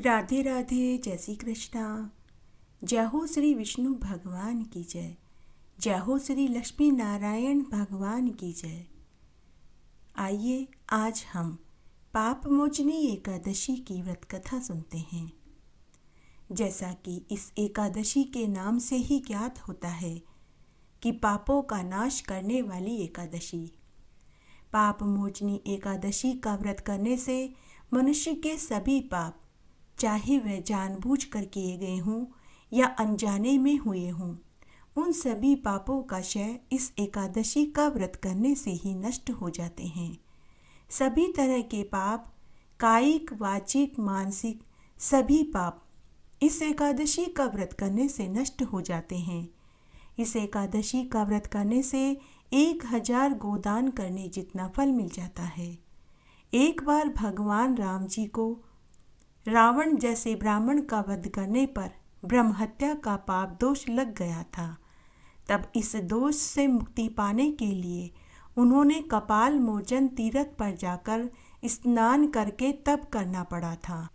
राधे राधे। जय श्री कृष्णा। जय हो श्री विष्णु भगवान की जय। जय हो श्री लक्ष्मी नारायण भगवान की जय। आइए आज हम पाप मोचनी एकादशी की व्रत कथा सुनते हैं। जैसा कि इस एकादशी के नाम से ही ज्ञात होता है कि पापों का नाश करने वाली एकादशी। पाप मोचनी एकादशी का व्रत करने से मनुष्य के सभी पाप, चाहे वह जानबूझकर किए गए हों या अनजाने में हुए हों, उन सभी पापों का क्षय इस एकादशी का व्रत करने से ही नष्ट हो जाते हैं। सभी तरह के पाप, कायिक, वाचिक, मानसिक सभी पाप इस एकादशी का व्रत करने से नष्ट हो जाते हैं। इस एकादशी का व्रत करने से 1000 गोदान करने जितना फल मिल जाता है। एक बार भगवान राम जी को रावण जैसे ब्राह्मण का वध करने पर ब्रह्म हत्या का पाप दोष लग गया था। तब इस दोष से मुक्ति पाने के लिए उन्होंने कपाल मोचन तीर्थ पर जाकर स्नान करके तप करना पड़ा था,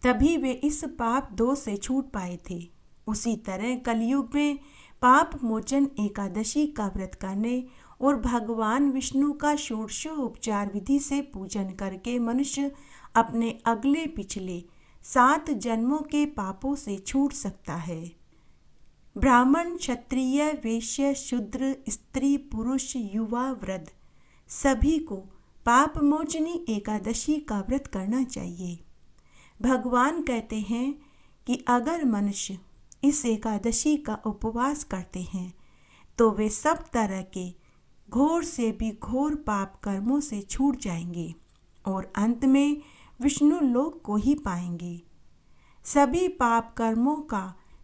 तभी वे इस पाप दोष से छूट पाए थे। उसी तरह कलयुग में पाप मोचन एकादशी का व्रत करने और भगवान विष्णु का षोडशोपचार विधि से पूजन करके मनुष्य अपने अगले पिछले 7 जन्मों के पापों से छूट सकता है। ब्राह्मण, क्षत्रिय, वैश्य, शूद्र, स्त्री, पुरुष, युवा, वृद्ध सभी को पाप मोचनी एकादशी का व्रत करना चाहिए। भगवान कहते हैं कि अगर मनुष्य इस एकादशी का उपवास करते हैं तो वे सब तरह के घोर से भी घोर पाप कर्मों से छूट जाएंगे और अंत में विष्णु लोक को ही पाएंगे। सभी पाप कर्मों का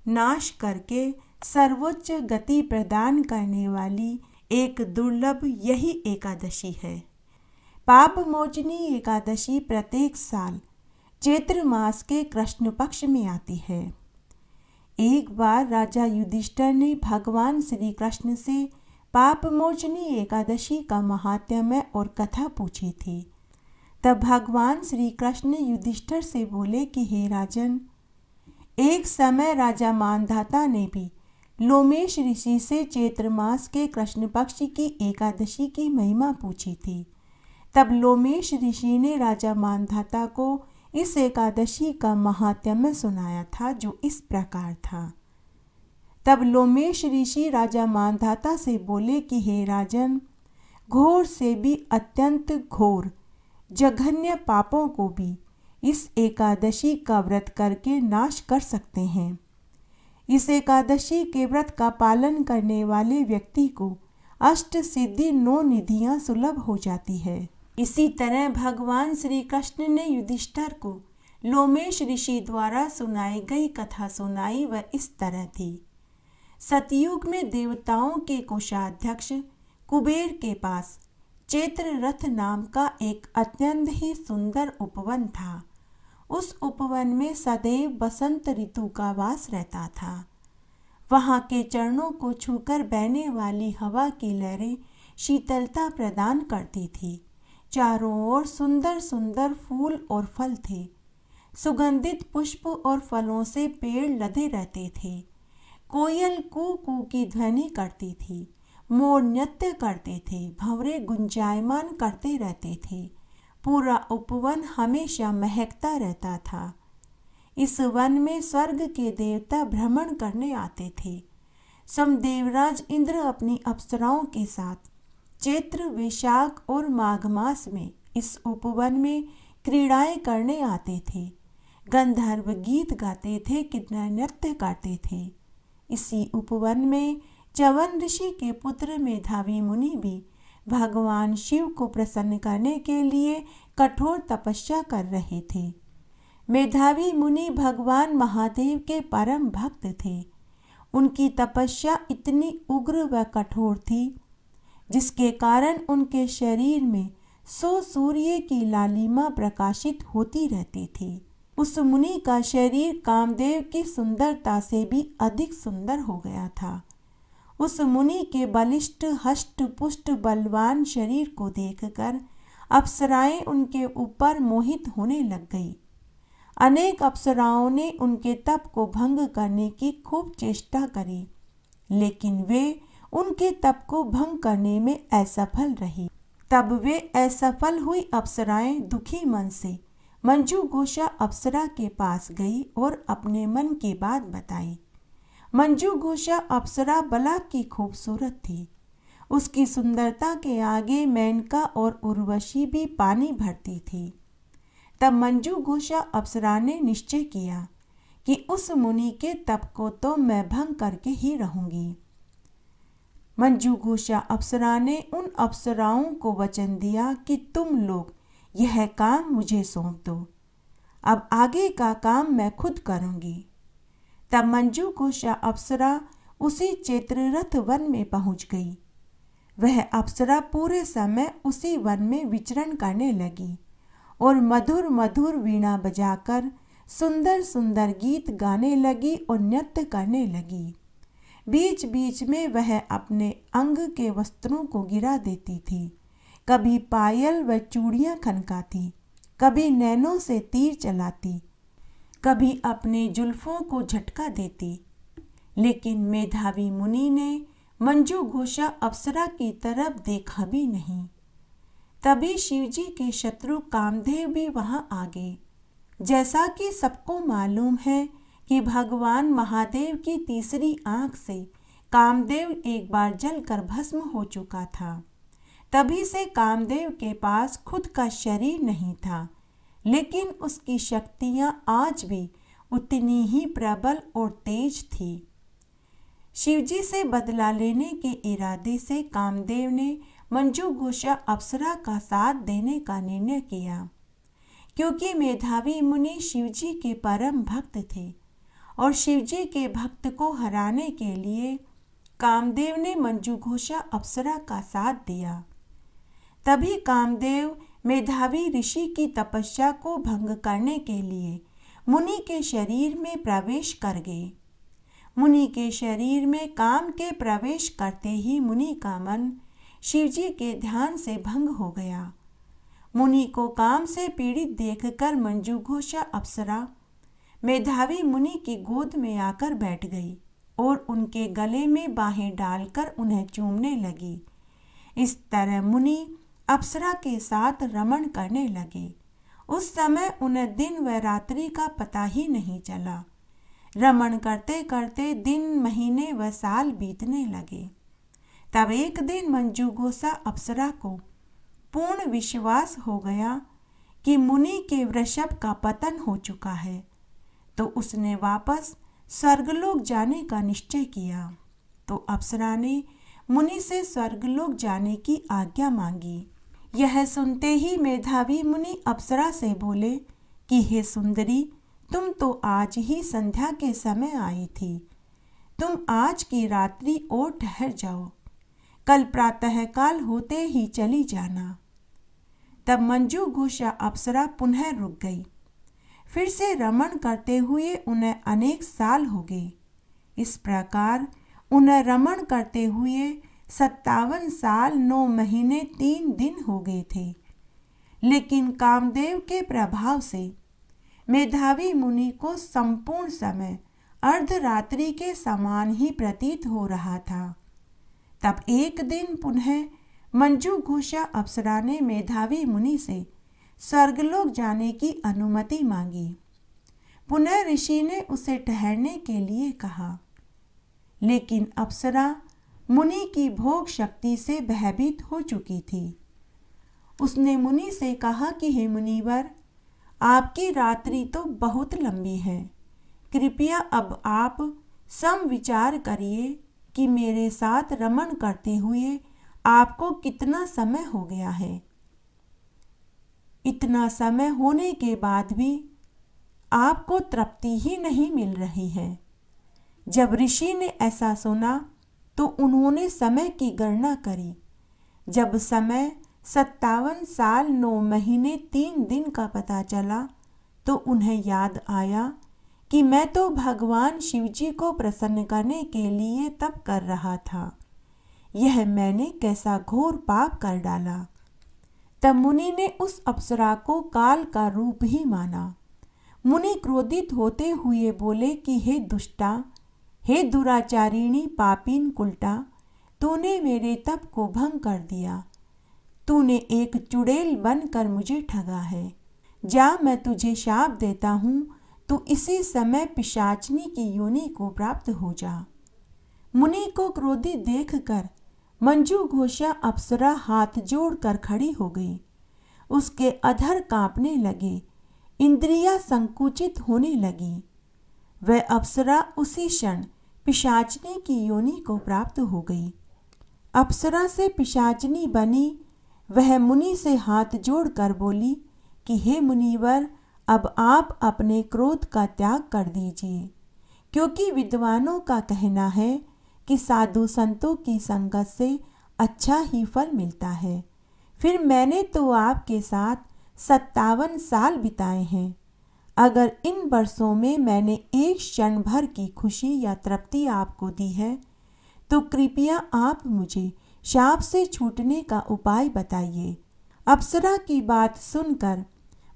नाश करके सर्वोच्च गति प्रदान करने वाली एक दुर्लभ यही एकादशी है। पाप मोचनी एकादशी प्रत्येक साल चैत्र मास के कृष्ण पक्ष में आती है। एक बार राजा युधिष्ठिर ने भगवान श्री कृष्ण से पाप मोचनी एकादशी का महात्म्य और कथा पूछी थी। तब भगवान श्री कृष्ण युधिष्ठिर से बोले कि हे राजन, एक समय राजा मानधाता ने भी लोमेश ऋषि से चैत्र मास के कृष्ण पक्ष की एकादशी की महिमा पूछी थी। तब लोमेश ऋषि ने राजा मानधाता को इस एकादशी का महात्म्य सुनाया था, जो इस प्रकार था। तब लोमेश ऋषि राजा मानधाता से बोले कि हे राजन, घोर से भी अत्यंत घोर जघन्य पापों को भी इस एकादशी का व्रत करके नाश कर सकते हैं। इस एकादशी के व्रत का पालन करने वाले व्यक्ति को अष्ट सिद्धि 9 निधियां सुलभ हो जाती है। इसी तरह भगवान श्री कृष्ण ने युधिष्ठिर को लोमेश ऋषि द्वारा सुनाई गई कथा सुनाई। वह इस तरह थी। सतयुग में देवताओं के कोषाध्यक्ष कुबेर के पास चैत्र रथ नाम का एक अत्यंत ही सुंदर उपवन था। उस उपवन में सदैव बसंत ऋतु का वास रहता था। वहाँ के चरणों को छूकर बहने वाली हवा की लहरें शीतलता प्रदान करती थी। चारों ओर सुंदर सुंदर फूल और फल थे। सुगंधित पुष्प और फलों से पेड़ लदे रहते थे। कोयल कू कू की ध्वनि करती थी। मोर नृत्य करते थे। भंवरे गुंजायमान करते रहते थे। पूरा उपवन हमेशा महकता रहता था। इस वन में स्वर्ग के देवता भ्रमण करने आते थे। समदेवराज इंद्र अपनी अप्सराओं के साथ चैत्र, वैशाख और माघ मास में इस उपवन में क्रीड़ाएं करने आते थे। गंधर्व गीत गाते थे, किन्नर नृत्य करते थे। इसी उपवन में च्यवन ऋषि के पुत्र मेधावी मुनि भी भगवान शिव को प्रसन्न करने के लिए कठोर तपस्या कर रहे थे। मेधावी मुनि भगवान महादेव के परम भक्त थे। उनकी तपस्या इतनी उग्र व कठोर थी जिसके कारण उनके शरीर में 100 सूर्य की लालिमा प्रकाशित होती रहती थी। उस मुनि का शरीर कामदेव की सुंदरता से भी अधिक सुंदर हो गया था। उस मुनि के बलिष्ठ, हष्ट पुष्ट, बलवान शरीर को देखकर अप्सराएं उनके ऊपर मोहित होने लग गई। अनेक अप्सराओं ने उनके तप को भंग करने की खूब चेष्टा करी, लेकिन वे उनके तप को भंग करने में असफल रही। तब वे असफल हुई अप्सराएं दुखी मन से मंजू घोषा अप्सरा के पास गई और अपने मन की बात बताई। मंजू घोषा अप्सरा बला की खूबसूरत थी। उसकी सुंदरता के आगे मेनका और उर्वशी भी पानी भरती थी। तब मंजू घोषा अप्सरा ने निश्चय किया कि उस मुनि के तप को तो मैं भंग करके ही रहूंगी। मंजू घोषा अप्सरा ने उन अप्सराओं को वचन दिया कि तुम लोग यह काम मुझे सौंप दो, अब आगे का काम मैं खुद करूंगी। तब मंजू घोषा अप्सरा उसी चैत्ररथ वन में पहुंच गई। वह अप्सरा पूरे समय उसी वन में विचरण करने लगी और मधुर मधुर वीणा बजाकर सुंदर सुंदर गीत गाने लगी और नृत्य करने लगी। बीच बीच में वह अपने अंग के वस्त्रों को गिरा देती थी, कभी पायल व चूड़ियां खनकाती, कभी नैनों से तीर चलाती, कभी अपने जुल्फों को झटका देती। लेकिन मेधावी मुनि ने मंजू घोषा अप्सरा की तरफ देखा भी नहीं। तभी शिवजी के शत्रु कामदेव भी वहां आ गए। जैसा कि सबको मालूम है कि भगवान महादेव की तीसरी आंख से कामदेव एक बार जलकर भस्म हो चुका था। तभी से कामदेव के पास खुद का शरीर नहीं था, लेकिन उसकी शक्तियां आज भी उतनी ही प्रबल और तेज थी। शिवजी से बदला लेने के इरादे से कामदेव ने मंजू घोषा अप्सरा का साथ देने का निर्णय किया, क्योंकि मेधावी मुनि शिवजी के परम भक्त थे और शिवजी के भक्त को हराने के लिए कामदेव ने मंजू घोषा अप्सरा का साथ दिया। तभी कामदेव मेधावी ऋषि की तपस्या को भंग करने के लिए मुनि के शरीर में प्रवेश कर गए। मुनि के शरीर में काम के प्रवेश करते ही मुनि का मन शिवजी के ध्यान से भंग हो गया। मुनि को काम से पीड़ित देखकर मंजू घोषा अप्सरा मेधावी मुनि की गोद में आकर बैठ गई और उनके गले में बाहें डालकर उन्हें चूमने लगी। इस तरह मुनि अप्सरा के साथ रमण करने लगे। उस समय उन्हें दिन व रात्रि का पता ही नहीं चला। रमण करते करते दिन, महीने व साल बीतने लगे। तब एक दिन मंजू घोषा अप्सरा को पूर्ण विश्वास हो गया कि मुनि के वृषभ का पतन हो चुका है, तो उसने वापस स्वर्गलोक जाने का निश्चय किया। तो अप्सरा ने मुनि से स्वर्गलोक जाने की आज्ञा मांगी। यह सुनते ही मेधावी मुनि अप्सरा से बोले कि हे सुंदरी, तुम तो आज ही संध्या के समय आई थी। तुम आज की रात्रि और ठहर जाओ, कल प्रातःकाल होते ही चली जाना। तब मंजू घोषा अप्सरा पुनः रुक गई। फिर से रमण करते हुए उन्हें अनेक साल हो गए। इस प्रकार उन्हें रमण करते हुए 57 साल 9 महीने 3 दिन हो गए थे। लेकिन कामदेव के प्रभाव से मेधावी मुनि को संपूर्ण समय अर्धरात्रि के समान ही प्रतीत हो रहा था। तब एक दिन पुनः मंजू घोषा अप्सरा ने मेधावी मुनि से स्वर्गलोक जाने की अनुमति मांगी। पुनः ऋषि ने उसे ठहरने के लिए कहा, लेकिन अप्सरा मुनि की भोग शक्ति से भयभीत हो चुकी थी। उसने मुनि से कहा कि हे मुनिवर, आपकी रात्रि तो बहुत लंबी है। कृपया अब आप समविचार करिए कि मेरे साथ रमण करते हुए आपको कितना समय हो गया है। इतना समय होने के बाद भी आपको तृप्ति ही नहीं मिल रही है। जब ऋषि ने ऐसा सुना तो उन्होंने समय की गणना करी। जब समय 57 साल 9 महीने 3 दिन का पता चला तो उन्हें याद आया कि मैं तो भगवान शिवजी को प्रसन्न करने के लिए तप कर रहा था। यह मैंने कैसा घोर पाप कर डाला। तब मुनि ने उस अप्सरा को काल का रूप ही माना। मुनि क्रोधित होते हुए बोले कि हे दुष्टा, हे दुराचारिणी पापीन कुलटा, तूने मेरे तप को भंग कर दिया। तूने एक चुड़ैल बनकर मुझे ठगा है। जा, मैं तुझे शाप देता हूँ, तू इसी समय पिशाचनी की योनि को प्राप्त हो जा। मुनि को क्रोधित देखकर मंजू घोषा अप्सरा हाथ जोड़कर खड़ी हो गई। उसके अधर कांपने लगे, इंद्रियां संकुचित होने लगी। वह अप्सरा उसी क्षण पिशाचनी की योनि को प्राप्त हो गई। अप्सरा से पिशाचनी बनी वह मुनि से हाथ जोड़कर बोली कि हे मुनिवर, अब आप अपने क्रोध का त्याग कर दीजिए, क्योंकि विद्वानों का कहना है कि साधु संतों की संगत से अच्छा ही फल मिलता है। फिर मैंने तो आपके साथ 57 साल बिताए हैं। अगर इन वर्षों में मैंने एक क्षण भर की खुशी या तृप्ति आपको दी है, तो कृपया आप मुझे शाप से छूटने का उपाय बताइए। अप्सरा की बात सुनकर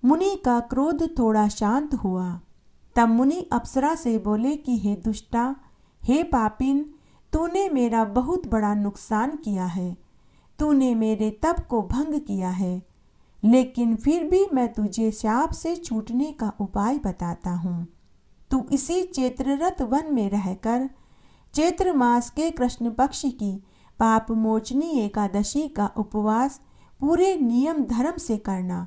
मुनि का क्रोध थोड़ा शांत हुआ। तब मुनि अप्सरा से बोले कि हे दुष्टा, हे पापिन, तूने मेरा बहुत बड़ा नुकसान किया है। तूने मेरे तप को भंग किया है, लेकिन फिर भी मैं तुझे शाप से छूटने का उपाय बताता हूँ। तू इसी चैत्ररथ वन में रहकर चैत्र मास के कृष्ण पक्ष की पाप मोचनी एकादशी का उपवास पूरे नियम धर्म से करना।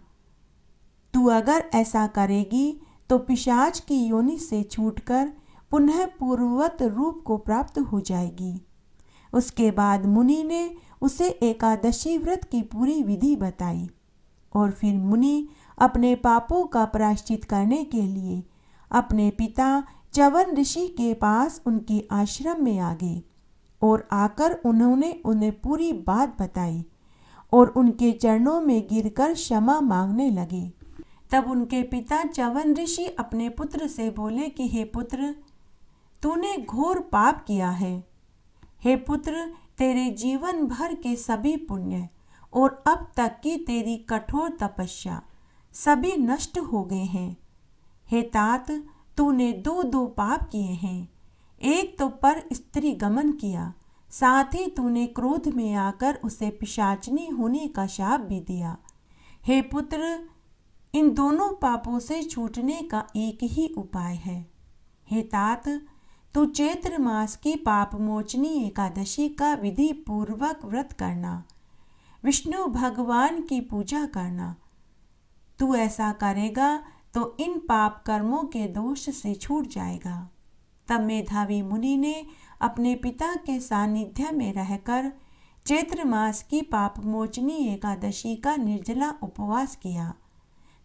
तू अगर ऐसा करेगी तो पिशाच की योनि से छूटकर पुनः पूर्ववत रूप को प्राप्त हो जाएगी। उसके बाद मुनि ने उसे एकादशी व्रत की पूरी विधि बताई और फिर मुनि अपने पापों का प्रायश्चित करने के लिए अपने पिता च्यवन ऋषि के पास उनके आश्रम में आ गए और आकर उन्होंने उन्हें पूरी बात बताई और उनके चरणों में गिरकर क्षमा मांगने लगे। तब उनके पिता च्यवन ऋषि अपने पुत्र से बोले कि हे पुत्र, तूने घोर पाप किया है। हे पुत्र, तेरे जीवन भर के सभी पुण्य और अब तक की तेरी कठोर तपस्या सभी नष्ट हो गए हैं। हे तात, तूने दो पाप किए हैं। एक तो पर स्त्री गमन किया, साथ ही तूने क्रोध में आकर उसे पिशाचनी होने का शाप भी दिया। हे पुत्र, इन दोनों पापों से छूटने का एक ही उपाय है। हे तात, तू चैत्र मास की पाप मोचनी एकादशी का विधि पूर्वक व्रत करना, विष्णु भगवान की पूजा करना। तू ऐसा करेगा तो इन पाप कर्मों के दोष से छूट जाएगा। तब मेधावी मुनि ने अपने पिता के सानिध्य में रहकर चैत्र मास की पाप मोचनी एकादशी का निर्जला उपवास किया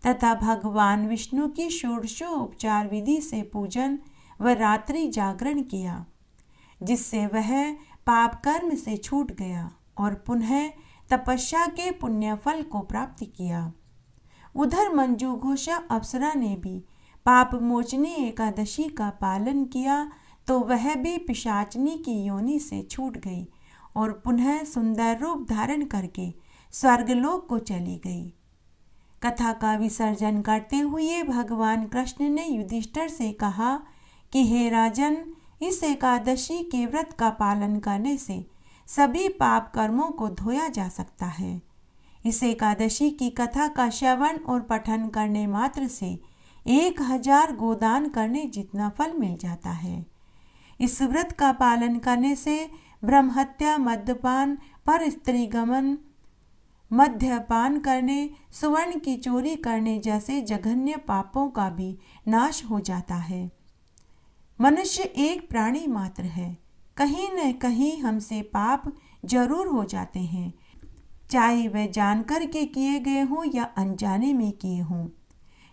तथा भगवान विष्णु की षोडशोपचार विधि से पूजन व रात्रि जागरण किया, जिससे वह पाप कर्म से छूट गया और पुनः तपस्या के पुण्य फल को प्राप्त किया। उधर मंजू घोषा अप्सरा ने भी पाप मोचनी एकादशी का पालन किया तो वह भी पिशाचनी की योनि से छूट गई और पुनः सुंदर रूप धारण करके स्वर्गलोक को चली गई। कथा का विसर्जन करते हुए भगवान कृष्ण ने युधिष्ठिर से कहा कि हे राजन, इस एकादशी के व्रत का पालन करने से सभी पाप कर्मों को धोया जा सकता है। इस एकादशी की कथा का श्रवण और पठन करने मात्र से 1000 गोदान करने जितना फल मिल जाता है। इस व्रत का पालन करने से ब्रह्महत्या, मद्यपान, पर स्त्री गमन, मद्यपान करने, सुवर्ण की चोरी करने जैसे जघन्य पापों का भी नाश हो जाता है। मनुष्य एक प्राणी मात्र है, कहीं न कहीं हमसे पाप जरूर हो जाते हैं, चाहे वह जानकर के किए गए हों या अनजाने में किए हों।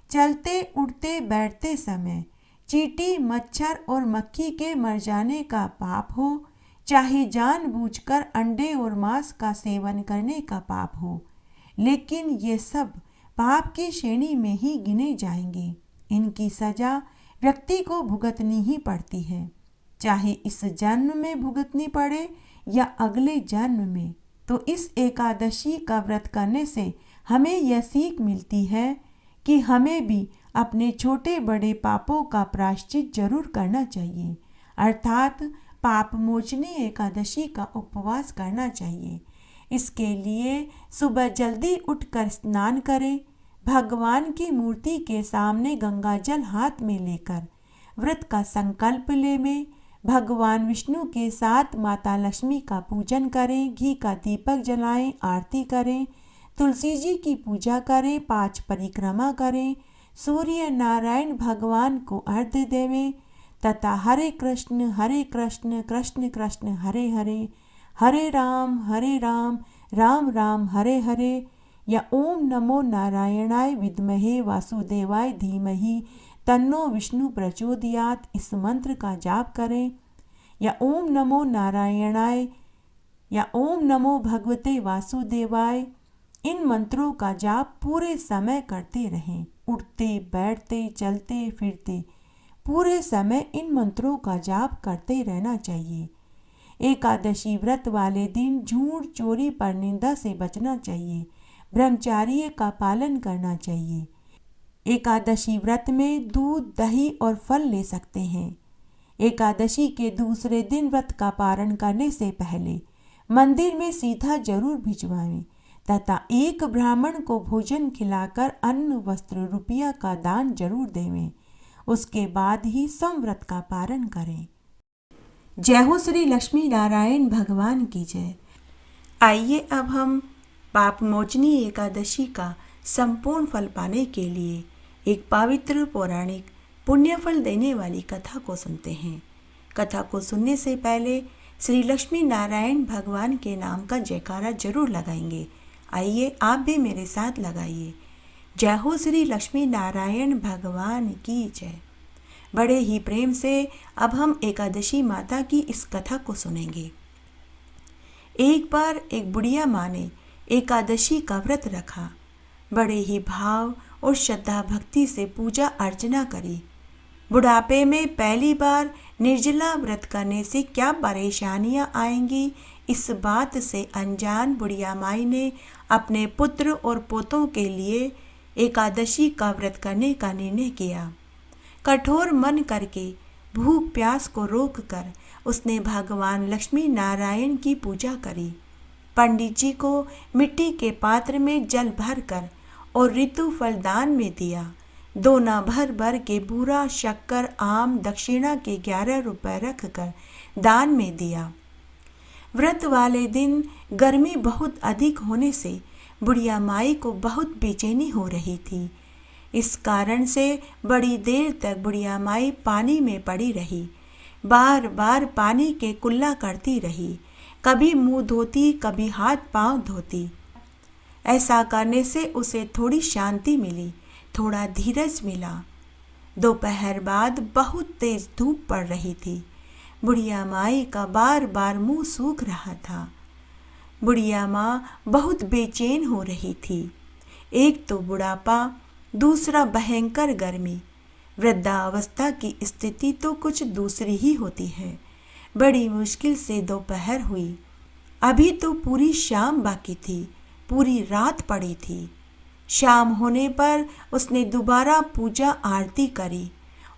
चलते उठते बैठते समय चींटी, मच्छर और मक्खी के मर जाने का पाप हो, चाहे जानबूझकर अंडे और मांस का सेवन करने का पाप हो, लेकिन ये सब पाप की श्रेणी में ही गिने जाएंगे। इनकी सजा व्यक्ति को भुगतनी ही पड़ती है, चाहे इस जन्म में भुगतनी पड़े या अगले जन्म में। तो इस एकादशी का व्रत करने से हमें यह सीख मिलती है कि हमें भी अपने छोटे बड़े पापों का प्रायश्चित जरूर करना चाहिए, अर्थात पाप मोचनी एकादशी का उपवास करना चाहिए। इसके लिए सुबह जल्दी उठकर स्नान करें, भगवान की मूर्ति के सामने गंगा जल हाथ में लेकर व्रत का संकल्प लें, भगवान विष्णु के साथ माता लक्ष्मी का पूजन करें, घी का दीपक जलाएं, आरती करें, तुलसी जी की पूजा करें, 5 परिक्रमा करें, सूर्य नारायण भगवान को अर्घ्य देवें तथा हरे कृष्ण कृष्ण कृष्ण हरे हरे, हरे राम राम राम हरे हरे या ओम नमो नारायणाय विद्महे वासुदेवाय धीमहि तन्नो विष्णु प्रचोदयात इस मंत्र का जाप करें, या ओम नमो नारायणाय या ओम नमो भगवते वासुदेवाय। इन मंत्रों का जाप पूरे समय करते रहें, उठते बैठते चलते फिरते पूरे समय इन मंत्रों का जाप करते रहना चाहिए। एकादशी व्रत वाले दिन झूठ चोरी परनिंदा से बचना चाहिए, ब्रह्मचर्य का पालन करना चाहिए। एकादशी व्रत में दूध दही और फल ले सकते हैं। एकादशी के दूसरे दिन व्रत का पारण करने से पहले मंदिर में सीधा जरूर भिजवाएं तथा एक ब्राह्मण को भोजन खिलाकर अन्न वस्त्र रुपया का दान जरूर देवें। उसके बाद ही संव्रत का पारण करें। जय हो श्री लक्ष्मी नारायण भगवान की जय। आइए अब हम पाप मोचनी एकादशी का संपूर्ण फल पाने के लिए एक पवित्र पौराणिक पुण्य फल देने वाली कथा को सुनते हैं। कथा को सुनने से पहले श्री लक्ष्मी नारायण भगवान के नाम का जयकारा जरूर लगाएंगे। आइए आप भी मेरे साथ लगाइए। जय हो श्री लक्ष्मी नारायण भगवान की जय। बड़े ही प्रेम से अब हम एकादशी माता की इस कथा को सुनेंगे। एक बार एक बुढ़िया माँ ने एकादशी का व्रत रखा, बड़े ही भाव और श्रद्धा भक्ति से पूजा अर्चना करी। बुढ़ापे में पहली बार निर्जला व्रत करने से क्या परेशानियां आएंगी, इस बात से अनजान बुढ़िया माई ने अपने पुत्र और पोतों के लिए एकादशी का व्रत करने का निर्णय किया। कठोर मन करके भूख प्यास को रोककर उसने भगवान लक्ष्मी नारायण की पूजा करी। पंडित जी को मिट्टी के पात्र में जल भरकर और ऋतु फल दान में दिया। दोना भर भर के बूरा शक्कर आम दक्षिणा के 11 रुपए रखकर दान में दिया। व्रत वाले दिन गर्मी बहुत अधिक होने से बुढ़िया माई को बहुत बेचैनी हो रही थी। इस कारण से बड़ी देर तक बुढ़िया माई पानी में पड़ी रही, बार बार पानी के कुल्ला करती रही, कभी मुंह धोती कभी हाथ पांव धोती। ऐसा करने से उसे थोड़ी शांति मिली, थोड़ा धीरज मिला। दोपहर बाद बहुत तेज धूप पड़ रही थी। बुढ़िया माई का बार बार मुंह सूख रहा था। बुढ़िया माँ बहुत बेचैन हो रही थी। एक तो बुढ़ापा, दूसरा भयंकर गर्मी। वृद्धावस्था की स्थिति तो कुछ दूसरी ही होती है। बड़ी मुश्किल से दोपहर हुई। अभी तो पूरी शाम बाकी थी, पूरी रात पड़ी थी। शाम होने पर उसने दोबारा पूजा आरती करी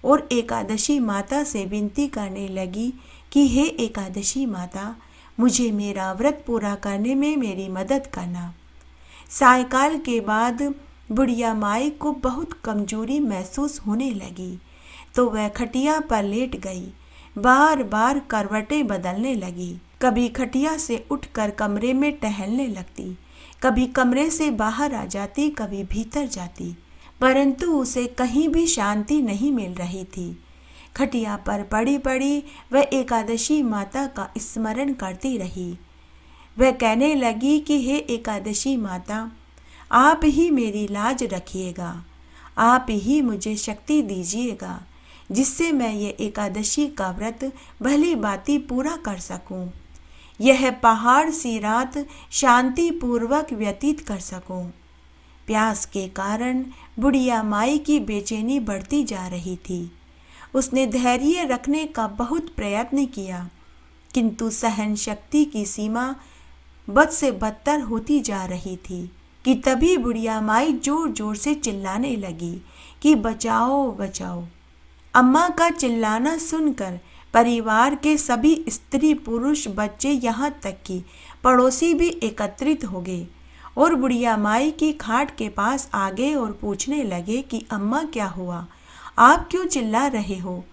और एकादशी माता से विनती करने लगी कि हे एकादशी माता, मुझे मेरा व्रत पूरा करने में मेरी मदद करना। सायकाल के बाद बुढ़िया माई को बहुत कमजोरी महसूस होने लगी तो वह खटिया पर लेट गई। बार बार करवटें बदलने लगी। कभी खटिया से उठकर कमरे में टहलने लगती, कभी कमरे से बाहर आ जाती, कभी भीतर जाती, परंतु उसे कहीं भी शांति नहीं मिल रही थी। खटिया पर पड़ी पड़ी वह एकादशी माता का स्मरण करती रही। वह कहने लगी कि हे एकादशी माता, आप ही मेरी लाज रखिएगा, आप ही मुझे शक्ति दीजिएगा जिससे मैं ये एकादशी का व्रत भली भांति पूरा कर सकूं, यह पहाड़ सी रात शांति पूर्वक व्यतीत कर सकूं। प्यास के कारण बुढ़िया माई की बेचैनी बढ़ती जा रही थी। उसने धैर्य रखने का बहुत प्रयत्न किया, किंतु सहन शक्ति की सीमा बद से बदतर होती जा रही थी कि तभी बुढ़िया माई जोर जोर से चिल्लाने लगी कि बचाओ बचाओ। अम्मा का चिल्लाना सुनकर परिवार के सभी स्त्री पुरुष बच्चे यहाँ तक कि पड़ोसी भी एकत्रित हो गए और बुढ़िया माई की खाट के पास आ गए और पूछने लगे कि अम्मा क्या हुआ, आप क्यों चिल्ला रहे हो,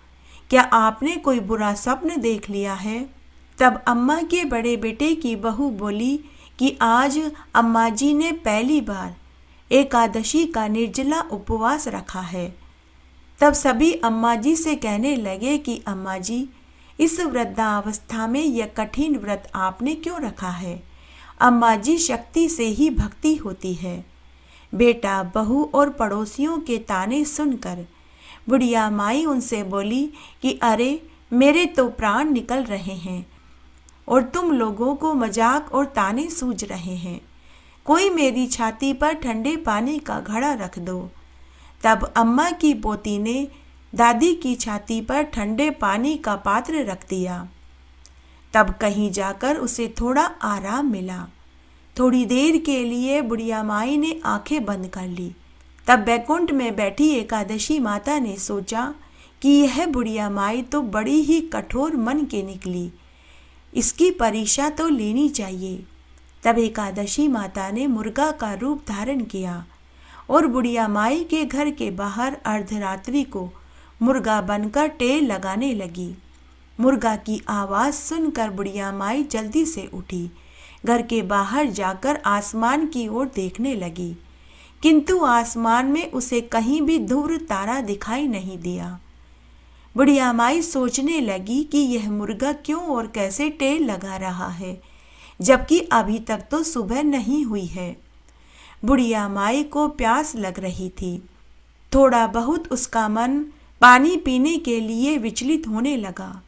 क्या आपने कोई बुरा स्वप्न देख लिया है। तब अम्मा के बड़े बेटे की बहू बोली कि आज अम्मा जी ने पहली बार एकादशी का निर्जला उपवास रखा है। तब सभी अम्मा जी से कहने लगे कि अम्मा जी, इस वृद्धावस्था में यह कठिन व्रत आपने क्यों रखा है। अम्मा जी, शक्ति से ही भक्ति होती है। बेटा, बहू और पड़ोसियों के ताने सुनकर बुढ़िया माई उनसे बोली कि अरे, मेरे तो प्राण निकल रहे हैं और तुम लोगों को मजाक और ताने सूझ रहे हैं। कोई मेरी छाती पर ठंडे पानी का घड़ा रख दो। तब अम्मा की पोती ने दादी की छाती पर ठंडे पानी का पात्र रख दिया। तब कहीं जाकर उसे थोड़ा आराम मिला। थोड़ी देर के लिए बुढ़िया माई ने आंखें बंद कर ली। तब बैकुंठ में बैठी एकादशी माता ने सोचा कि यह बुढ़िया माई तो बड़ी ही कठोर मन की निकली, इसकी परीक्षा तो लेनी चाहिए। तब एकादशी माता ने मुर्गा का रूप धारण किया और बुढ़िया माई के घर के बाहर अर्धरात्रि को मुर्गा बनकर टेल लगाने लगी। मुर्गा की आवाज़ सुनकर बुढ़िया माई जल्दी से उठी, घर के बाहर जाकर आसमान की ओर देखने लगी, किंतु आसमान में उसे कहीं भी ध्रुव तारा दिखाई नहीं दिया। बुढ़िया माई सोचने लगी कि यह मुर्गा क्यों और कैसे टेल लगा रहा है, जबकि अभी तक तो सुबह नहीं हुई है। बुढ़िया माई को प्यास लग रही थी। थोड़ा बहुत उसका मन पानी पीने के लिए विचलित होने लगा,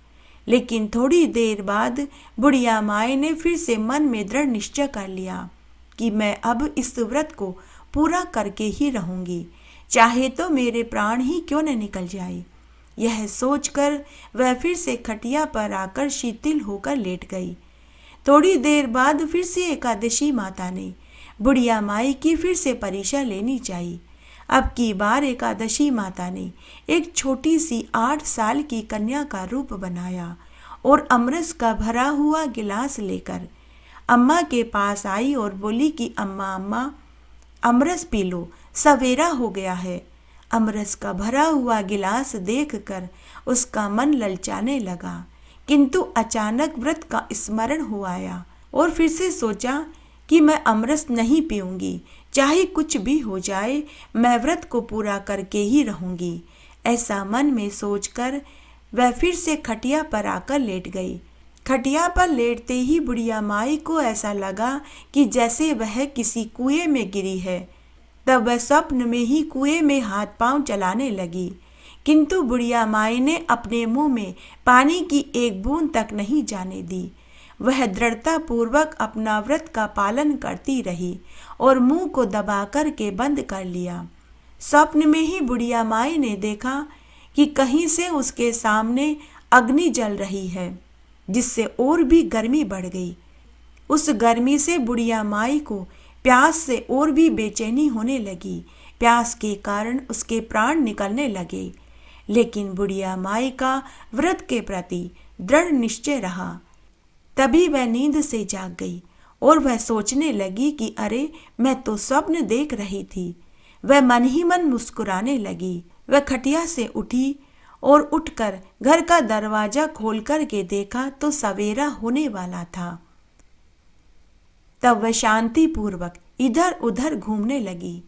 लेकिन थोड़ी देर बाद बुढ़िया माई ने फिर से मन में दृढ़ निश्चय कर लिया कि मैं अब इस व्रत को पूरा करके ही रहूंगी, चाहे तो मेरे प्राण ही क्यों न निकल जाए। यह सोचकर वह फिर से खटिया पर आकर शिथिल होकर लेट गई। थोड़ी देर बाद फिर से एकादशी माता ने बुढ़िया माई की फिर से परीक्षा लेनी चाहिए। अब की बार एकादशी माता ने एक छोटी सी 8 साल की कन्या का रूप बनाया और अमरस का भरा हुआ गिलास लेकर अम्मा के पास आई और बोली कि अम्मा अम्मा, अमरस पी लो, सवेरा हो गया है। अमरस का भरा हुआ गिलास देखकर उसका मन ललचाने लगा, किंतु अचानक व्रत का स्मरण हो आया और फिर से सोचा कि मैं अमरस नहीं पीऊंगी, चाहे कुछ भी हो जाए, मैं व्रत को पूरा करके ही रहूंगी। ऐसा मन में सोचकर वह फिर से खटिया पर आकर लेट गई। खटिया पर लेटते ही बुढ़िया माई को ऐसा लगा कि जैसे वह किसी कुएं में गिरी है। तब वह स्वप्न में ही कुएं में हाथ पांव चलाने लगी, किंतु बुढ़िया माई ने अपने मुंह में पानी की एक बूंद तक नहीं जाने दी। वह दृढ़ता पूर्वक अपना व्रत का पालन करती रही और मुंह को दबा कर के बंद कर लिया। स्वप्न में ही बुढ़िया माई ने देखा कि कहीं से उसके सामने अग्नि जल रही है, जिससे और भी गर्मी बढ़ गई। उस गर्मी से बुढ़िया माई को प्यास से और भी बेचैनी होने लगी। प्यास के कारण उसके प्राण निकलने लगे, लेकिन बुढ़िया माई का व्रत के प्रति दृढ़ निश्चय रहा। तभी वह नींद से जाग गई और वह सोचने लगी कि अरे, मैं तो स्वप्न देख रही थी। वह मन ही मन मुस्कुराने लगी। वह खटिया से उठी और उठकर घर का दरवाजा खोल कर के देखा तो सवेरा होने वाला था। तब वह शांति पूर्वक इधर उधर घूमने लगी।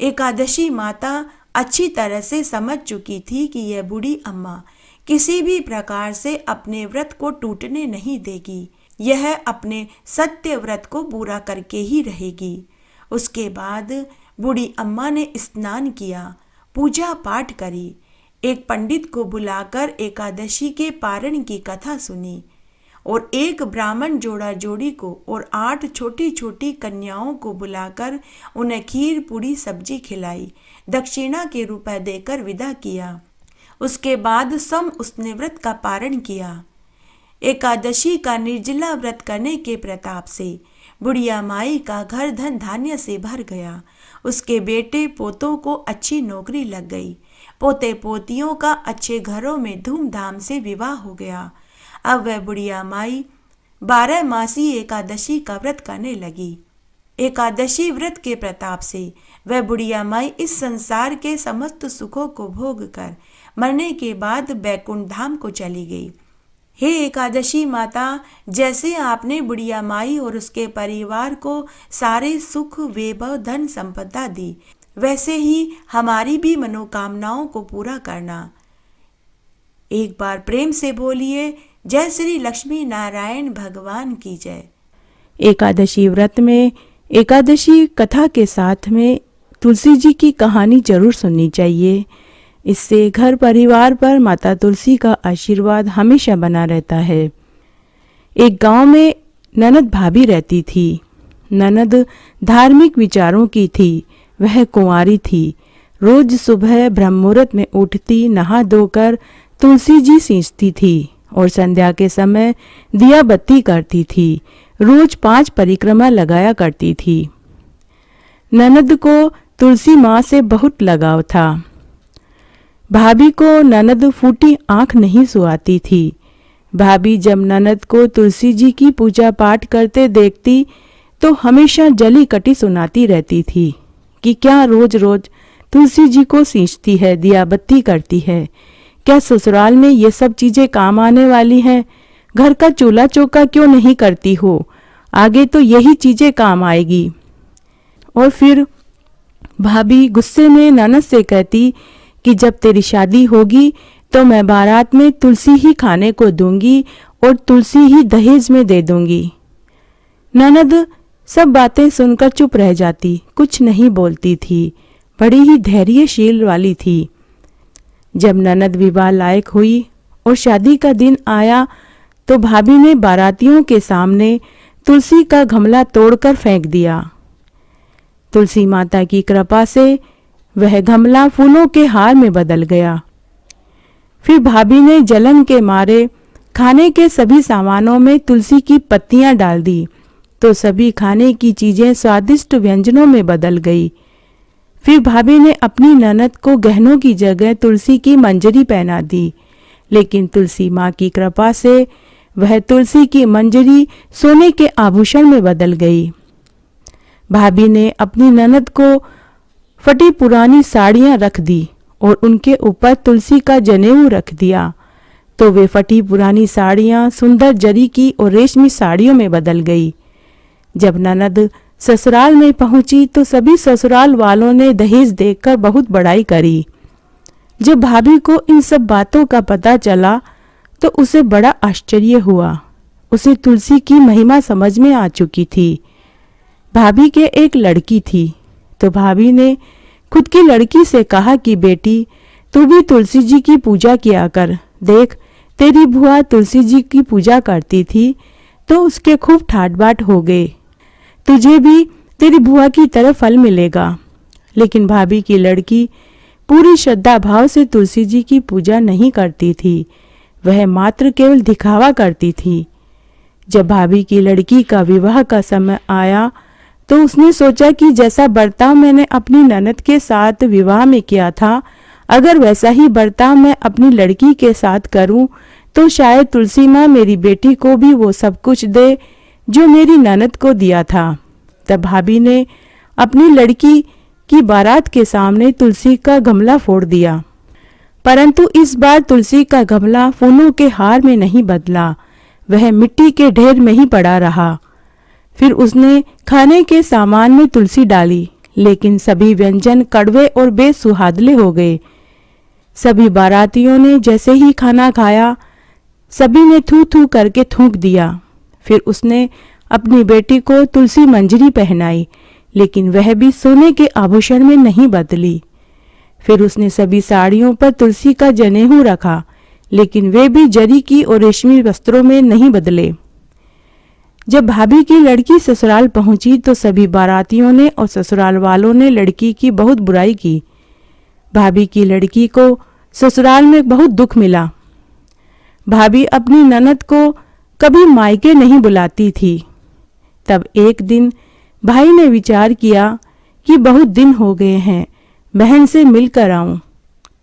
एकादशी माता अच्छी तरह से समझ चुकी थी कि यह बूढ़ी अम्मा किसी भी प्रकार से अपने व्रत को टूटने नहीं देगी। यह अपने सत्य व्रत को पूरा करके ही रहेगी। उसके बाद बूढ़ी अम्मा ने स्नान किया, पूजा पाठ करी, एक पंडित को बुलाकर एकादशी के पारण की कथा सुनी और एक ब्राह्मण जोड़ा जोड़ी को और 8 छोटी छोटी कन्याओं को बुलाकर उन्हें खीर पूड़ी सब्जी खिलाई, दक्षिणा के रुपए देकर विदा किया। उसके बाद उसने व्रत का पारण किया। एकादशी का निर्जला व्रत करने के प्रताप से बुढ़िया माई का घर धन धान्य से भर गया। उसके बेटे पोतों को अच्छी नौकरी लग गई। पोते पोतियों का अच्छे घरों में धूमधाम से विवाह हो गया। अब वह बुढ़िया माई 12 मासी एकादशी का व्रत करने लगी। एकादशी व्रत के प्रताप से वह बुढ़िया माई इस संसार के समस्त सुखों को भोग कर मरने के बाद बैकुंठ धाम को चली गई। हे एकादशी माता, जैसे आपने बुढ़िया माई और उसके परिवार को सारे सुख वैभव धन संपदा दी, वैसे ही हमारी भी मनोकामनाओं को पूरा करना। एक बार प्रेम से बोलिए, जय श्री लक्ष्मी नारायण भगवान की जय। एकादशी व्रत में एकादशी कथा के साथ में तुलसी जी की कहानी जरूर सुननी चाहिए। इससे घर परिवार पर माता तुलसी का आशीर्वाद हमेशा बना रहता है। एक गांव में ननद भाभी रहती थी। ननद धार्मिक विचारों की थी। वह कुंवारी थी। रोज सुबह ब्रह्म मुहूर्त में उठती, नहा धोकर तुलसी जी सींचती थी और संध्या के समय दिया बत्ती करती थी। रोज 5 परिक्रमा लगाया करती थी। ननद को तुलसी माँ से बहुत लगाव था। भाभी को ननद फूटी आंख नहीं सुहाती थी। भाभी जब ननद को तुलसी जी की पूजा पाठ करते देखती तो हमेशा जली कटी सुनाती रहती थी कि क्या रोज रोज तुलसी जी को सींचती है, दिया बत्ती करती है। क्या ससुराल में ये सब चीजें काम आने वाली हैं? घर का चूल्हा चौका क्यों नहीं करती हो? आगे तो यही चीजें काम आएगी। और फिर भाभी गुस्से में ननद से कहती कि जब तेरी शादी होगी तो मैं बारात में तुलसी ही खाने को दूंगी और तुलसी ही दहेज में दे दूंगी। ननद सब बातें सुनकर चुप रह जाती, कुछ नहीं बोलती थी। बड़ी ही धैर्यशील वाली थी। जब ननद विवाह लायक हुई और शादी का दिन आया तो भाभी ने बारातियों के सामने तुलसी का गमला तोड़कर फेंक दिया। तुलसी माता की कृपा से वह गमला फूलों के हार में बदल गया। फिर भाभी ने जलन के मारे खाने के सभी सामानों में तुलसी की पत्तियां डाल दी तो सभी खाने की चीजें स्वादिष्ट व्यंजनों में बदल गई। फिर भाभी ने अपनी ननद को गहनों की जगह तुलसी की मंजरी पहना दी, लेकिन तुलसी माँ की कृपा से वह तुलसी की मंजरी सोने के आभूषण में बदल गई। भाभी ने अपनी ननद को फटी पुरानी साड़ियां रख दी और उनके ऊपर तुलसी का जनेऊ रख दिया तो वे फटी पुरानी साड़ियां सुंदर जरी की और रेशमी साड़ियों में बदल गई। जब ननद ससुराल में पहुंची तो सभी ससुराल वालों ने दहेज देखकर बहुत बड़ाई करी। जब भाभी को इन सब बातों का पता चला तो उसे बड़ा आश्चर्य हुआ। उसे तुलसी की महिमा समझ में आ चुकी थी। भाभी के एक लड़की थी तो भाभी ने खुद की लड़की से कहा कि बेटी, तू भी तुलसी जी की पूजा किया कर। देख, तेरी बुआ तुलसी जी की पूजा करती थी तो उसके खूब ठाट बाट हो गए। तुझे भी तेरी बुआ की तरह फल मिलेगा। लेकिन भाभी की लड़की पूरी श्रद्धा भाव से तुलसी जी की पूजा नहीं करती थी। वह मात्र केवल दिखावा करती थी। जब भाभी की लड़की का विवाह का समय आया तो उसने सोचा कि जैसा बर्ताव मैंने अपनी ननद के साथ विवाह में किया था, अगर वैसा ही बर्ताव मैं अपनी लड़की के साथ करूं तो शायद तुलसी माँ मेरी बेटी को भी वो सब कुछ दे जो मेरी ननद को दिया था। तब भाभी ने अपनी लड़की की बारात के सामने तुलसी का गमला फोड़ दिया, परंतु इस बार तुलसी का गमला फूलों के हार में नहीं बदला, वह मिट्टी के ढेर में ही पड़ा रहा। फिर उसने खाने के सामान में तुलसी डाली, लेकिन सभी व्यंजन कड़वे और बेसुहादले हो गए। सभी बारातियों ने जैसे ही खाना खाया, सभी ने थू थू करके थूक दिया। फिर उसने अपनी बेटी को तुलसी मंजरी पहनाई, लेकिन वह भी सोने के आभूषण में नहीं बदली। फिर उसने सभी साड़ियों पर तुलसी का जनेऊ रखा, लेकिन वे भी जरी की और रेशमी वस्त्रों में नहीं बदले। जब भाभी की लड़की ससुराल पहुंची तो सभी बारातियों ने और ससुराल वालों ने लड़की की बहुत बुराई की। भाभी की लड़की को ससुराल में बहुत दुख मिला। भाभी अपनी ननद को कभी मायके नहीं बुलाती थी। तब एक दिन भाई ने विचार किया कि बहुत दिन हो गए हैं, बहन से मिलकर आऊं।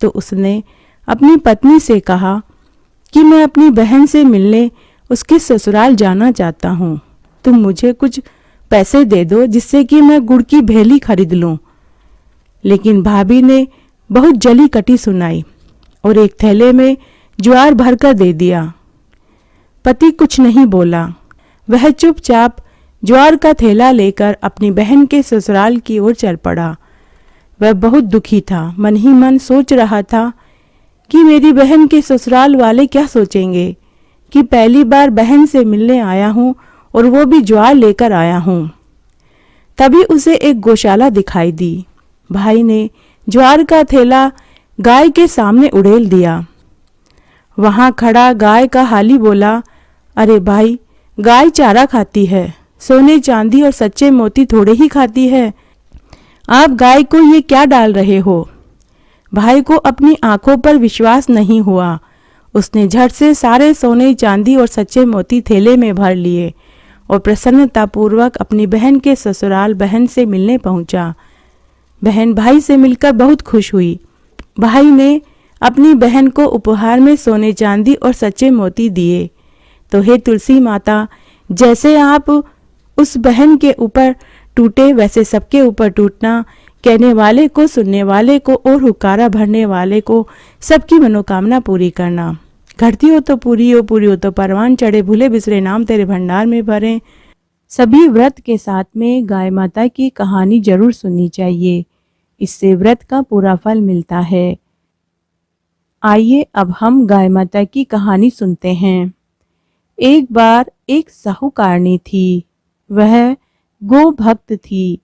तो उसने अपनी पत्नी से कहा कि मैं अपनी बहन से मिलने उसके ससुराल जाना चाहता हूँ। तुम मुझे कुछ पैसे दे दो जिससे कि मैं गुड़ की भेली खरीद लूं। लेकिन भाभी ने बहुत जली कटी सुनाई और एक थैले में ज्वार भरकर दे दिया। पति कुछ नहीं बोला। वह चुपचाप ज्वार का थैला लेकर अपनी बहन के ससुराल की ओर चल पड़ा। वह बहुत दुखी था। मन ही मन सोच रहा था कि मेरी बहन के ससुराल वाले क्या सोचेंगे कि पहली बार बहन से मिलने आया हूं और वो भी ज्वार लेकर आया हूं। तभी उसे एक गौशाला दिखाई दी। भाई ने ज्वार का थैला गाय के सामने उड़ेल दिया। वहां खड़ा गाय का हाली बोला, अरे भाई, गाय चारा खाती है, सोने चांदी और सच्चे मोती थोड़े ही खाती है। आप गाय को ये क्या डाल रहे हो? भाई को अपनी आंखों पर विश्वास नहीं हुआ। उसने झट से सारे सोने चांदी और सच्चे मोती थैले में भर लिए और प्रसन्नतापूर्वक अपनी बहन के ससुराल बहन से मिलने पहुंचा। बहन भाई से मिलकर बहुत खुश हुई। भाई ने अपनी बहन को उपहार में सोने चांदी और सच्चे मोती दिए। तो हे तुलसी माता, जैसे आप उस बहन के ऊपर टूटे वैसे सबके ऊपर टूटना, कहने वाले को, सुनने वाले को और हुक्कारा भरने वाले को सबकी मनोकामना पूरी करना। घटती हो तो पूरी हो तो परवान चढ़े, भूले बिसरे नाम तेरे भंडार में भरे। सभी व्रत के साथ में गाय माता की कहानी जरूर सुननी चाहिए। इससे व्रत का पूरा फल मिलता है। आइए अब हम गाय माता की कहानी सुनते हैं। एक बार एक साहूकारनी थी। वह गो भक्त थी।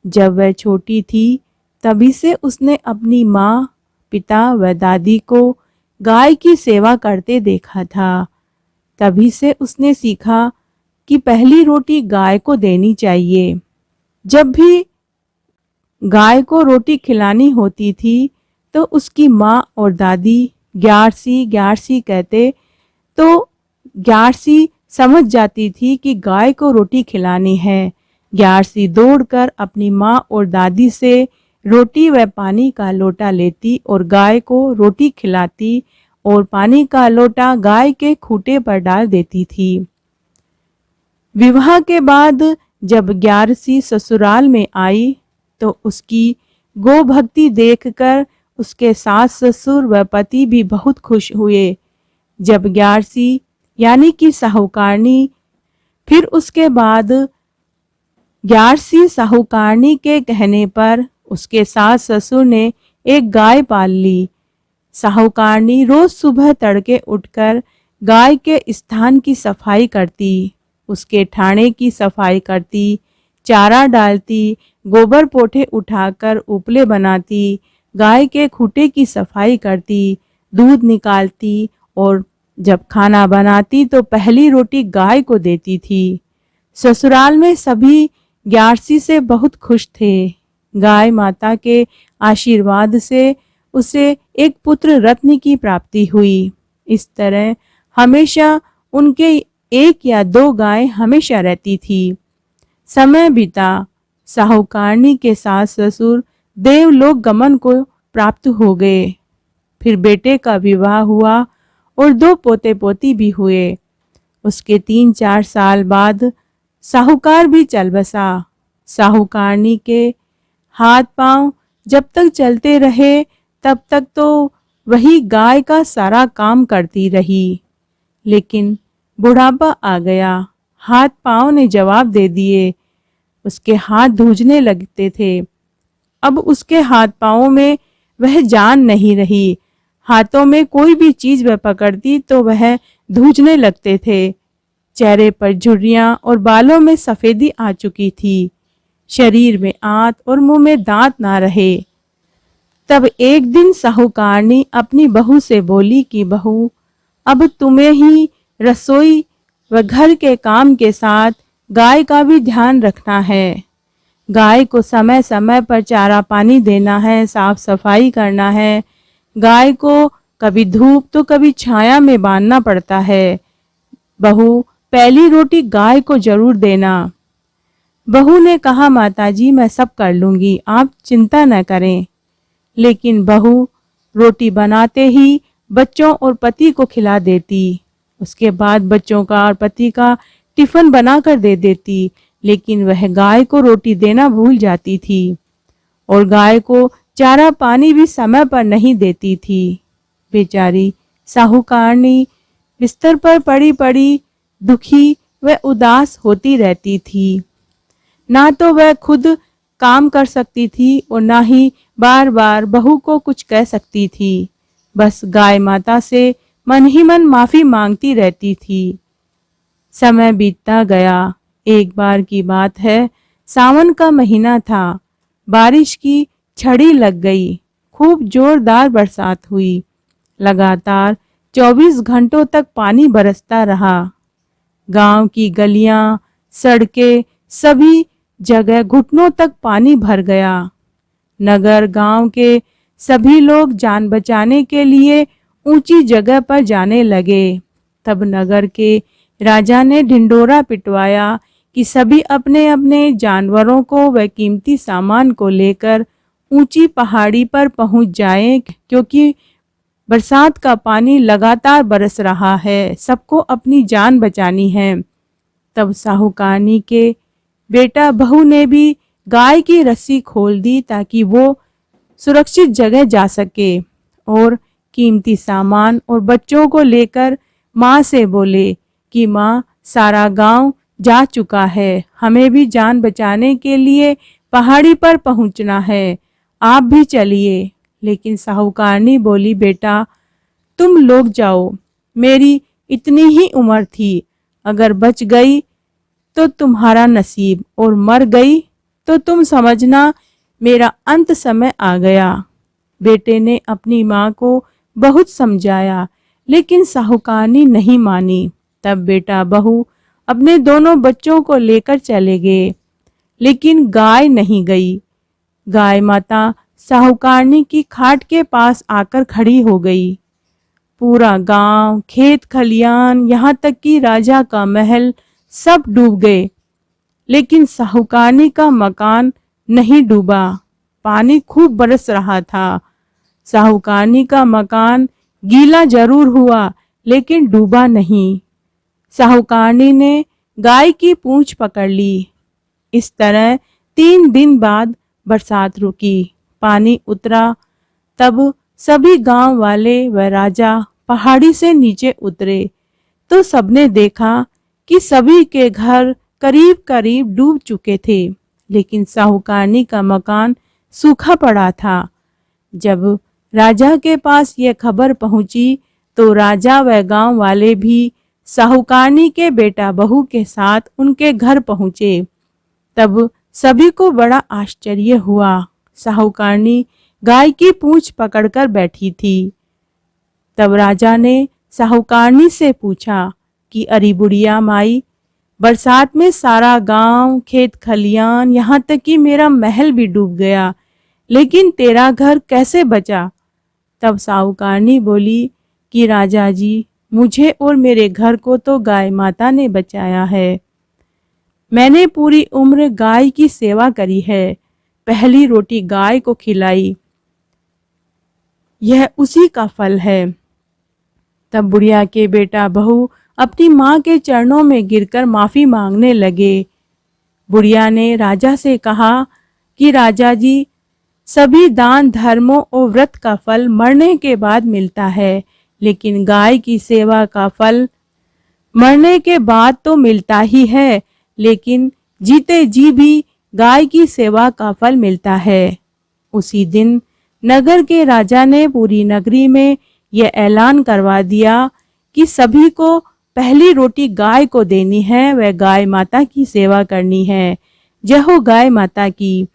जब वह छोटी थी तभी से उसने अपनी माँ, पिता व दादी को गाय की सेवा करते देखा था। तभी से उसने सीखा कि पहली रोटी गाय को देनी चाहिए। जब भी गाय को रोटी खिलानी होती थी तो उसकी माँ और दादी ग्यारसी ग्यारसी कहते तो ग्यारसी समझ जाती थी कि गाय को रोटी खिलानी है। ग्यारसी दौड़कर अपनी माँ और दादी से रोटी व पानी का लोटा लेती और गाय को रोटी खिलाती और पानी का लोटा गाय के खूंटे पर डाल देती थी। विवाह के बाद जब ग्यारसी ससुराल में आई तो उसकी गो भक्ति देखकर उसके सास ससुर व पति भी बहुत खुश हुए। जब ग्यारसी यानी कि साहूकारनी, फिर उसके बाद ग्यारसी साहूकारनी के कहने पर उसके सास ससुर ने एक गाय पाल ली। साहूकारनी रोज सुबह तड़के उठकर गाय के स्थान की सफाई करती, उसके ठाणे की सफाई करती, चारा डालती, गोबर पोठे उठाकर उपले बनाती, गाय के खूंटे की सफाई करती, दूध निकालती और जब खाना बनाती तो पहली रोटी गाय को देती थी। ससुराल में सभी ग्यारसी से बहुत खुश थे। गाय माता के आशीर्वाद से उसे एक पुत्र रत्न की प्राप्ति हुई। इस तरह हमेशा उनके एक या दो गाय हमेशा रहती थी। समय बीता। साहूकारनी के सास ससुर देवलोक गमन को प्राप्त हो गए। फिर बेटे का विवाह हुआ और दो पोते पोती भी हुए। उसके 3-4 साल बाद साहूकार भी चल बसा। साहूकारनी के हाथ पांव जब तक चलते रहे तब तक तो वही गाय का सारा काम करती रही। लेकिन बुढ़ापा आ गया, हाथ पांव ने जवाब दे दिए। उसके हाथ धूजने लगते थे। अब उसके हाथ पांवों में वह जान नहीं रही। हाथों में कोई भी चीज वह पकड़ती तो वह धूजने लगते थे। चेहरे पर झुर्रियां और बालों में सफेदी आ चुकी थी। शरीर में आंत और मुंह में दांत ना रहे। तब एक दिन साहूकारनी अपनी बहू से बोली कि बहू, अब तुम्हें ही रसोई व घर के काम के साथ गाय का भी ध्यान रखना है। गाय को समय समय पर चारा पानी देना है, साफ सफाई करना है। गाय को कभी धूप तो कभी छाया में बांधना पड़ता है। बहू, पहली रोटी गाय को जरूर देना। बहू ने कहा, माताजी मैं सब कर लूंगी, आप चिंता न करें। लेकिन बहू रोटी बनाते ही बच्चों और पति को खिला देती। उसके बाद बच्चों का और पति का टिफिन बनाकर दे देती, लेकिन वह गाय को रोटी देना भूल जाती थी और गाय को चारा पानी भी समय पर नहीं देती थी। बेचारी साहूकारनी बिस्तर पर पड़ी पड़ी दुखी व उदास होती रहती थी। ना तो वह खुद काम कर सकती थी और ना ही बार बार बहू को कुछ कह सकती थी। बस गाय माता से मन ही मन माफी मांगती रहती थी। समय बीतता गया। एक बार की बात है, सावन का महीना था। बारिश की छड़ी लग गई। खूब जोरदार बरसात हुई। लगातार 24 घंटों तक पानी बरसता रहा। गांव की गलियां, सड़कें, सभी जगह घुटनों तक पानी भर गया। नगर गांव के सभी लोग जान बचाने के लिए ऊंची जगह पर जाने लगे। तब नगर के राजा ने ढिंडोरा पिटवाया कि सभी अपने अपने जानवरों को व कीमती सामान को लेकर ऊंची पहाड़ी पर पहुंच जाएं, क्योंकि बरसात का पानी लगातार बरस रहा है, सबको अपनी जान बचानी है। तब साहूकारनी के बेटा बहू ने भी गाय की रस्सी खोल दी ताकि वो सुरक्षित जगह जा सके और कीमती सामान और बच्चों को लेकर माँ से बोले कि माँ, सारा गांव जा चुका है, हमें भी जान बचाने के लिए पहाड़ी पर पहुंचना है, आप भी चलिए। लेकिन साहूकारनी बोली, बेटा तुम लोग जाओ, मेरी इतनी ही उम्र थी, अगर बच गई तो तुम्हारा नसीब और मर गई तो तुम समझना मेरा अंत समय आ गया। बेटे ने अपनी माँ को बहुत समझाया, लेकिन साहूकारनी नहीं मानी। तब बेटा बहू अपने दोनों बच्चों को लेकर चले गए, लेकिन गाय नहीं गई। गाय माता साहूकारनी की खाट के पास आकर खड़ी हो गई। पूरा गांव, खेत खलियान, यहाँ तक कि राजा का महल सब डूब गए, लेकिन साहूकारनी का मकान नहीं डूबा। पानी खूब बरस रहा था। साहूकारनी का मकान गीला जरूर हुआ, लेकिन डूबा नहीं। साहूकारनी ने गाय की पूंछ पकड़ ली। इस तरह 3 दिन बाद बरसात रुकी, पानी उतरा। तब सभी गांव वाले व राजा पहाड़ी से नीचे उतरे तो सबने देखा कि सभी के घर करीब करीब डूब चुके थे, लेकिन साहूकारनी का मकान सूखा पड़ा था। जब राजा के पास यह खबर पहुंची तो राजा व गांव वाले भी साहूकारनी के बेटा बहू के साथ उनके घर पहुंचे। तब सभी को बड़ा आश्चर्य हुआ। साहूकारनी गाय की पूंछ पकड़कर बैठी थी। तब राजा ने साहूकारनी से पूछा कि अरे बुढ़िया माई, बरसात में सारा गांव, खेत खलियान, यहाँ तक कि मेरा महल भी डूब गया, लेकिन तेरा घर कैसे बचा? तब साहूकारनी बोली कि राजा जी, मुझे और मेरे घर को तो गाय माता ने बचाया है। मैंने पूरी उम्र गाय की सेवा करी है, पहली रोटी गाय को खिलाई, यह उसी का फल है। तब बुढ़िया के बेटा बहू अपनी माँ के चरणों में गिरकर माफी मांगने लगे। बुढ़िया ने राजा से कहा कि राजा जी, सभी दान धर्मों और व्रत का फल मरने के बाद मिलता है, लेकिन गाय की सेवा का फल मरने के बाद तो मिलता ही है, लेकिन जीते जी भी गाय की सेवा का फल मिलता है। उसी दिन नगर के राजा ने पूरी नगरी में यह ऐलान करवा दिया कि सभी को पहली रोटी गाय को देनी है, वह गाय माता की सेवा करनी है। जय हो गाय माता की।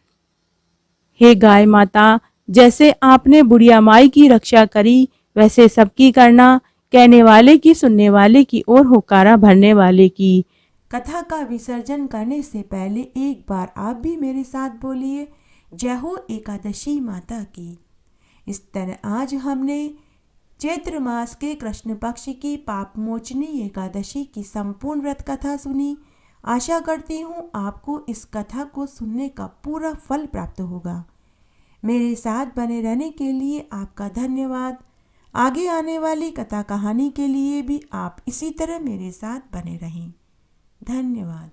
हे गाय माता, जैसे आपने बुढ़िया माई की रक्षा करी, वैसे सबकी करना, कहने वाले की, सुनने वाले की और हुक्कारा भरने वाले की। कथा का विसर्जन करने से पहले एक बार आप भी मेरे साथ बोलिए, जय हो एकादशी माता की। इस तरह आज हमने चैत्र मास के कृष्ण पक्ष की पाप मोचनी एकादशी की संपूर्ण व्रत कथा सुनी। आशा करती हूँ आपको इस कथा को सुनने का पूरा फल प्राप्त होगा। मेरे साथ बने रहने के लिए आपका धन्यवाद। आगे आने वाली कथा कहानी के लिए भी आप इसी तरह मेरे साथ बने रहें। धन्यवाद।